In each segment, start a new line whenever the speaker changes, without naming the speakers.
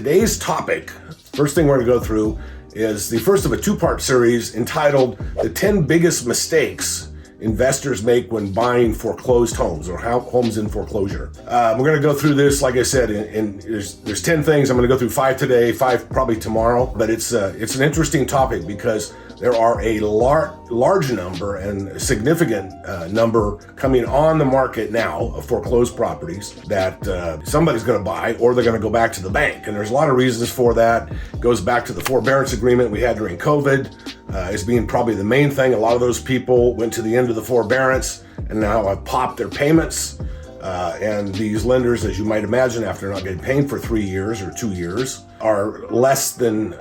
today's topic, first thing we're going to go through is the first of a two-part series entitled The 10 Biggest Mistakes Investors Make When Buying Foreclosed Homes, or Homes in Foreclosure. We're going to go through this, like I said, and there's 10 things. I'm going to go through 5 today, 5 probably tomorrow, but it's an interesting topic because there are a large number and a significant number coming on the market now of foreclosed properties that somebody's going to buy, or they're going to go back to the bank. And there's a lot of reasons for that. It goes back to the forbearance agreement we had during COVID as being probably the main thing. A lot of those people went to the end of the forbearance and now have popped their payments. And these lenders, as you might imagine, after not getting paid for 3 years or 2 years, are less than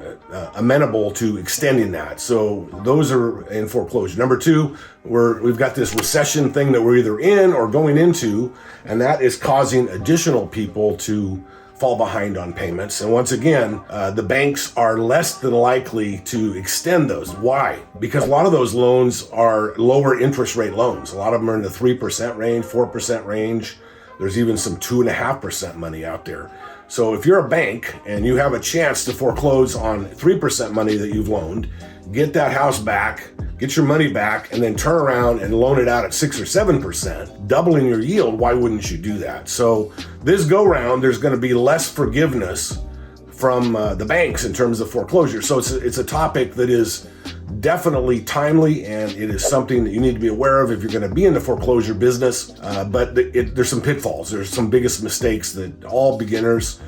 amenable to extending that. So those are in foreclosure. Number 2, we've got this recession thing that we're either in or going into, and that is causing additional people to fall behind on payments. And once again, the banks are less than likely to extend those. Why? Because a lot of those loans are lower interest rate loans. A lot of them are in the 3% range, 4% range. There's even some 2.5% money out there. So if you're a bank and you have a chance to foreclose on 3% money that you've loaned, get that house back, get your money back, and then turn around and loan it out at 6 or 7%, doubling your yield, why wouldn't you do that? So this go round, there's going to be less forgiveness from the banks in terms of foreclosure. So it's a topic that is definitely timely, and it is something that you need to be aware of if you're going to be in the foreclosure business. But there's some pitfalls. There's some biggest mistakes that all beginners,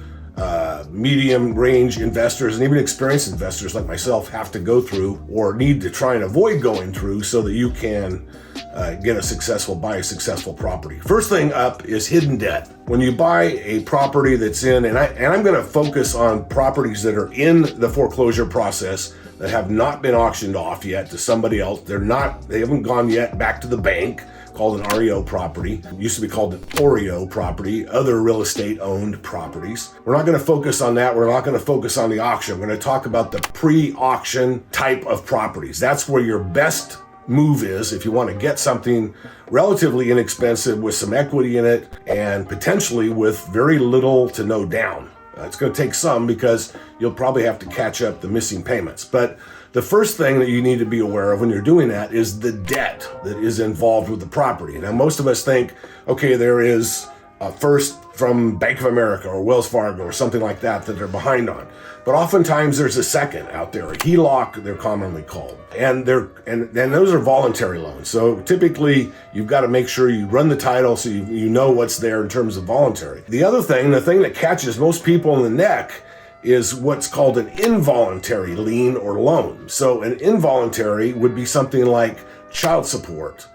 medium range investors, and even experienced investors like myself have to go through or need to try and avoid going through so that you can buy a successful property. First thing up is hidden debt. When you buy a property that's in, and I'm going to focus on properties that are in the foreclosure process that have not been auctioned off yet to somebody else. They haven't gone yet back to the bank, called an REO property. It used to be called an OREO property, other real estate owned properties. We're not going to focus on that. We're not going to focus on the auction. We're going to talk about the pre-auction type of properties. That's where your best move is if you want to get something relatively inexpensive with some equity in it and potentially with very little to no down. It's going to take some because you'll probably have to catch up the missing payments. But the first thing that you need to be aware of when you're doing that is the debt that is involved with the property. Now, most of us think, okay, there is a first from Bank of America or Wells Fargo or something like that they're behind on. But oftentimes there's a second out there, a HELOC, they're commonly called. And those are voluntary loans. So typically you've got to make sure you run the title so you know what's there in terms of voluntary. The other thing, the thing that catches most people in the neck is what's called an involuntary lien or loan. So an involuntary would be something like child support.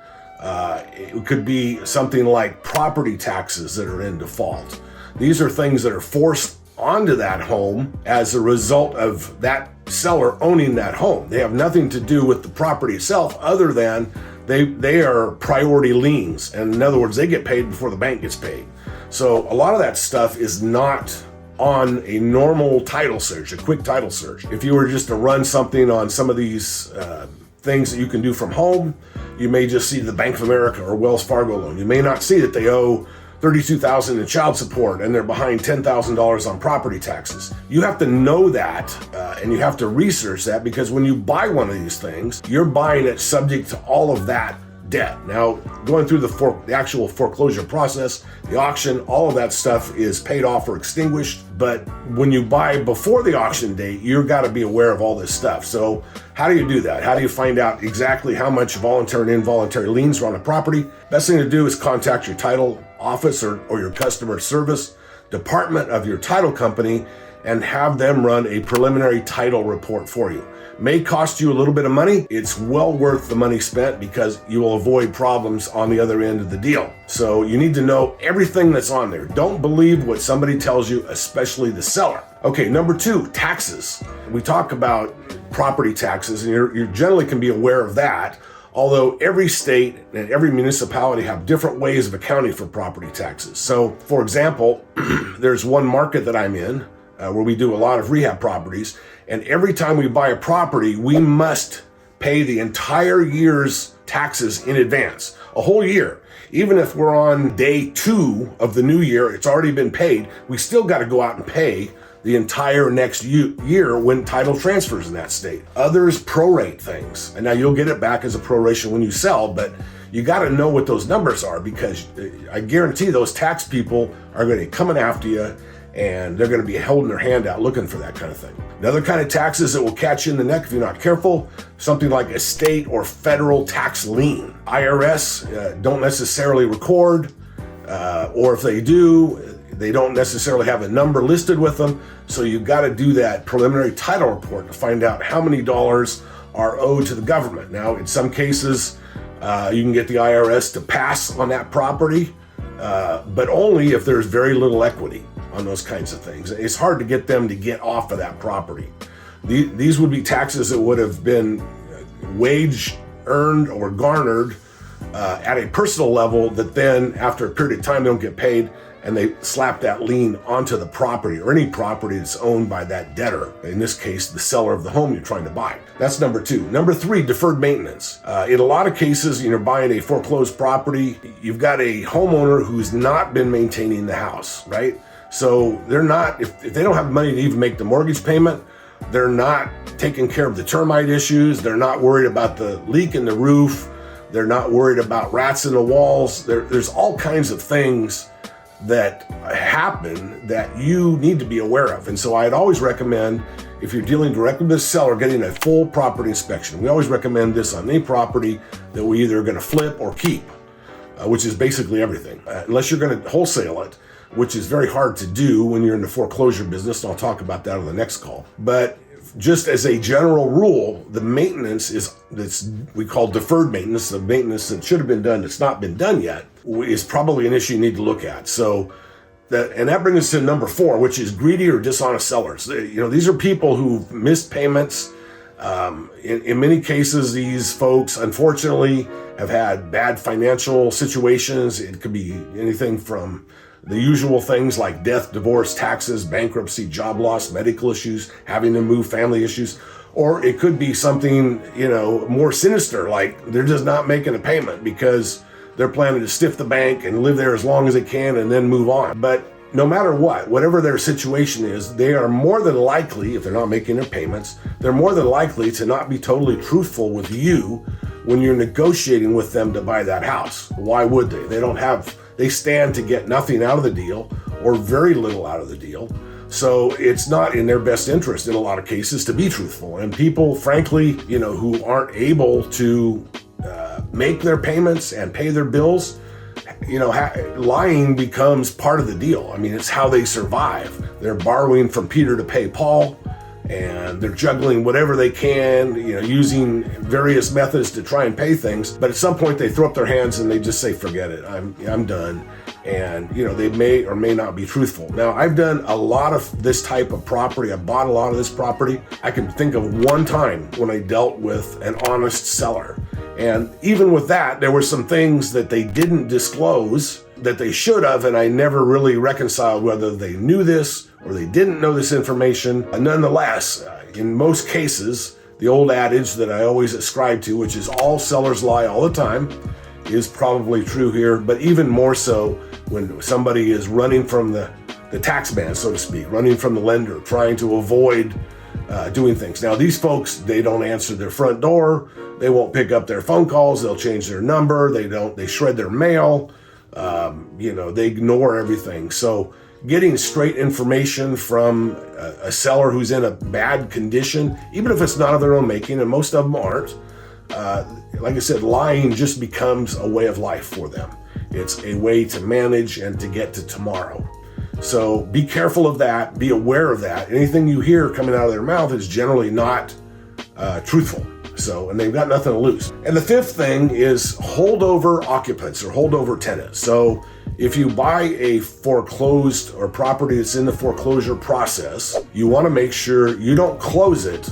It could be something like property taxes that are in default. These are things that are forced onto that home as a result of that seller owning that home. They have nothing to do with the property itself other than they are priority liens. And in other words, they get paid before the bank gets paid. So a lot of that stuff is not on a normal title search, a quick title search. If you were just to run something on some of these things that you can do from home, you may just see the Bank of America or Wells Fargo loan. You may not see that they owe $32,000 in child support and they're behind $10,000 on property taxes. You have to know that and you have to research that, because when you buy one of these things, you're buying it subject to all of that debt. Now, going through the actual foreclosure process, the auction, all of that stuff is paid off or extinguished. But when you buy before the auction date, you've got to be aware of all this stuff. So how do you do that? How do you find out exactly how much voluntary and involuntary liens are on a property? Best thing to do is contact your title office or your customer service department of your title company and have them run a preliminary title report for you. May cost you a little bit of money. It's well worth the money spent because you will avoid problems on the other end of the deal. So you need to know everything that's on there. Don't believe what somebody tells you, especially the seller. Okay, number 2, taxes. We talk about property taxes, and you generally can be aware of that. Although every state and every municipality have different ways of accounting for property taxes. So, for example, there's one market that I'm in where we do a lot of rehab properties, and every time we buy a property, we must pay the entire year's taxes in advance, a whole year. Even if we're on day 2 of the new year, it's already been paid, we still got to go out and pay the entire next year when title transfers in that state. Others prorate things, and now you'll get it back as a proration when you sell, but you got to know what those numbers are, because I guarantee those tax people are going to be coming after you, and they're going to be holding their hand out looking for that kind of thing. Another kind of taxes that will catch you in the neck if you're not careful, something like a state or federal tax lien. IRS don't necessarily record, or if they do, they don't necessarily have a number listed with them. So you've got to do that preliminary title report to find out how many dollars are owed to the government. Now, in some cases, you can get the IRS to pass on that property, but only if there's very little equity on those kinds of things. It's hard to get them to get off of that property. These would be taxes that would have been wage earned or garnered at a personal level that then after a period of time they don't get paid, and they slap that lien onto the property or any property that's owned by that debtor. In this case, the seller of the home you're trying to buy. That's number 2. Number 3, deferred maintenance. In a lot of cases, you're buying a foreclosed property, you've got a homeowner who's not been maintaining the house, right? So they're not, if they don't have money to even make the mortgage payment, they're not taking care of the termite issues, they're not worried about the leak in the roof, they're not worried about rats in the walls. There's all kinds of things that happen that you need to be aware of. And so I'd always recommend, if you're dealing directly with the seller, getting a full property inspection. We always recommend this on any property that we either are going to flip or keep, which is basically everything, unless you're going to wholesale it, which is very hard to do when you're in the foreclosure business. And I'll talk about that on the next call. But just as a general rule, the maintenance that's we call deferred maintenance, the maintenance that should have been done that's not been done yet, is probably an issue you need to look at. So that brings us to number 4, which is greedy or dishonest sellers. These are people who've missed payments. In many cases, these folks, unfortunately, have had bad financial situations. It could be anything from the usual things like death, divorce, taxes, bankruptcy, job loss, medical issues, having to move, family issues, or it could be something, more sinister, like they're just not making a payment because they're planning to stiff the bank and live there as long as they can and then move on. But no matter whatever their situation is, they are more than likely, if they're not making their payments, they're more than likely to not be totally truthful with you when you're negotiating with them to buy that house. Why would they? They stand to get nothing out of the deal or very little out of the deal. So it's not in their best interest in a lot of cases to be truthful. And people, frankly, who aren't able to make their payments and pay their bills, lying becomes part of the deal. I mean, it's how they survive. They're borrowing from Peter to pay Paul, and they're juggling whatever they can, using various methods to try and pay things. But at some point they throw up their hands and they just say, forget it, I'm done. And they may or may not be truthful. Now, I've done a lot of this type of property. I bought a lot of this property. I can think of one time when I dealt with an honest seller. And even with that, there were some things that they didn't disclose that they should have, and I never really reconciled whether they knew this or they didn't know this information. Nonetheless, in most cases, the old adage that I always ascribe to, which is all sellers lie all the time, is probably true here, but even more so when somebody is running from the tax man, so to speak, running from the lender, trying to avoid doing things. Now, these folks, they don't answer their front door, they won't pick up their phone calls, they'll change their number, they shred their mail, they ignore everything. So getting straight information from a seller who's in a bad condition, even if it's not of their own making, and most of them aren't, like I said, lying just becomes a way of life for them. It's a way to manage and to get to tomorrow. So be careful of that, be aware of that. Anything you hear coming out of their mouth is generally not truthful. And they've got nothing to lose. And the 5th thing is holdover occupants or holdover tenants. So if you buy a foreclosed or property that's in the foreclosure process, you want to make sure you don't close it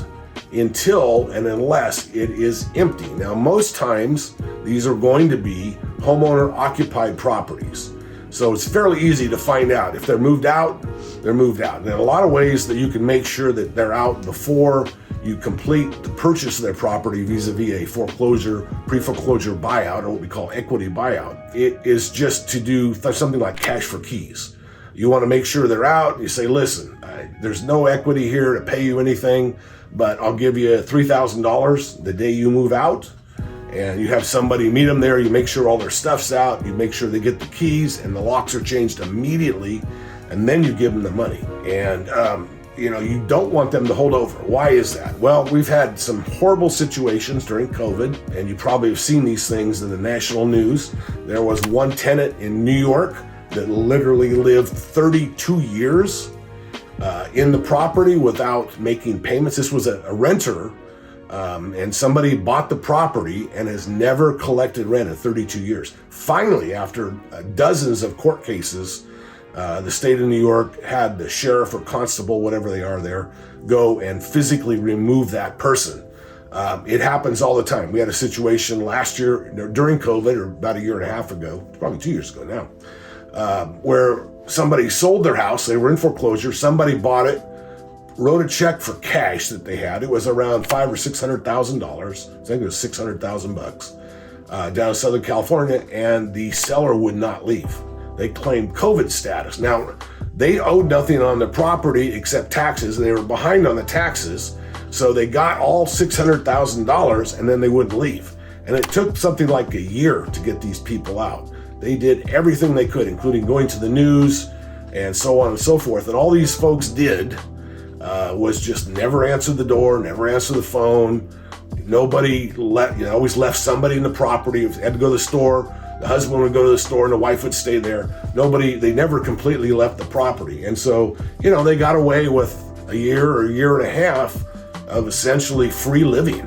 until and unless it is empty. Now, most times these are going to be homeowner occupied properties. So it's fairly easy to find out. If they're moved out, they're moved out. And there are a lot of ways that you can make sure that they're out before you complete the purchase of their property vis-a-vis a foreclosure, pre-foreclosure buyout, or what we call equity buyout. It is just to do something like cash for keys. You want to make sure they're out. You say, listen, There's no equity here to pay you anything, but I'll give you $3,000 the day you move out. And you have somebody meet them there, you make sure all their stuff's out, you make sure they get the keys and the locks are changed immediately, and then you give them the money. And you don't want them to hold over. Why is that? Well, we've had some horrible situations during COVID, and you probably have seen these things in the national news. There was one tenant in New York that literally lived 32 years in the property without making payments. This was a renter, and somebody bought the property and has never collected rent in 32 years. Finally, after dozens of court cases, the state of New York had the sheriff or constable, whatever they are there, go and physically remove that person. It happens all the time. We had a situation last year during COVID, or about a year and a half ago, probably 2 years ago now, where somebody sold their house. They were in foreclosure. Somebody bought it, wrote a check for cash that they had. It was around $500,000 or $600,000. I think it was $600,000 down in Southern California, and the seller would not leave. They claimed COVID status. Now, they owed nothing on the property except taxes, and they were behind on the taxes, so they got all $600,000, and then they wouldn't leave. And it took something like a year to get these people out. They did everything they could, including going to the news and so on and so forth. And all these folks did was just never answer the door, never answer the phone. Nobody always left somebody in the property. If they had to go to the store, the husband would go to the store and the wife would stay there. They never completely left the property. And so, they got away with a year or a year and a half of essentially free living.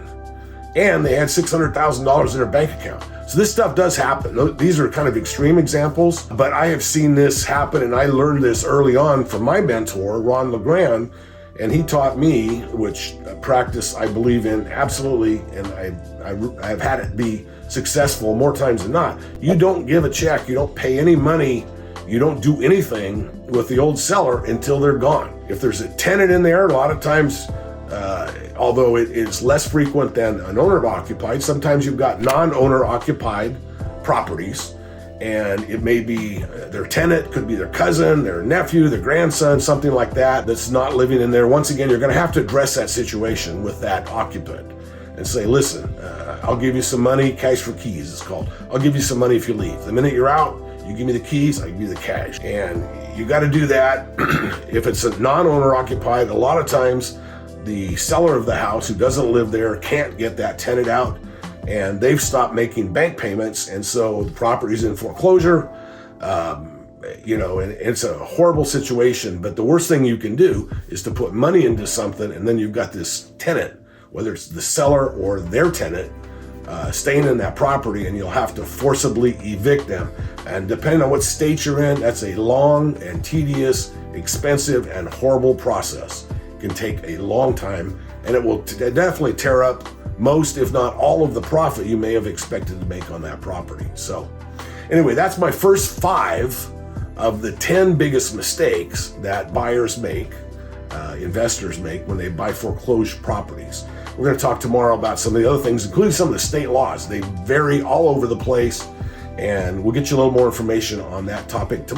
And they had $600,000 in their bank account. So this stuff does happen. These are kind of extreme examples, but I have seen this happen, and I learned this early on from my mentor, Ron LeGrand, and he taught me, which practice I believe in absolutely, and I've had it be successful more times than not. You don't give a check, you don't pay any money, you don't do anything with the old seller until they're gone. If there's a tenant in there, a lot of times, although it is less frequent than an owner-occupied, sometimes you've got non-owner-occupied properties, and it may be their tenant, could be their cousin, their nephew, their grandson, something like that, that's not living in there. Once again, you're going to have to address that situation with that occupant and say, listen, I'll give you some money, cash for keys it's called. I'll give you some money if you leave. The minute you're out, you give me the keys, I give you the cash. And you got to do that. If it's a non-owner occupied, a lot of times the seller of the house who doesn't live there can't get that tenant out, and they've stopped making bank payments, and so the property's in foreclosure. And it's a horrible situation, but the worst thing you can do is to put money into something, and then you've got this tenant, whether it's the seller or their tenant, staying in that property, and you'll have to forcibly evict them. And depending on what state you're in, that's a long and tedious, expensive, and horrible process. It can take a long time, and it will definitely tear up most, if not all, of the profit you may have expected to make on that property. So anyway, that's my first 5 of the 10 biggest mistakes that buyers make, investors make when they buy foreclosed properties. We're going to talk tomorrow about some of the other things, including some of the state laws. They vary all over the place, and we'll get you a little more information on that topic tomorrow.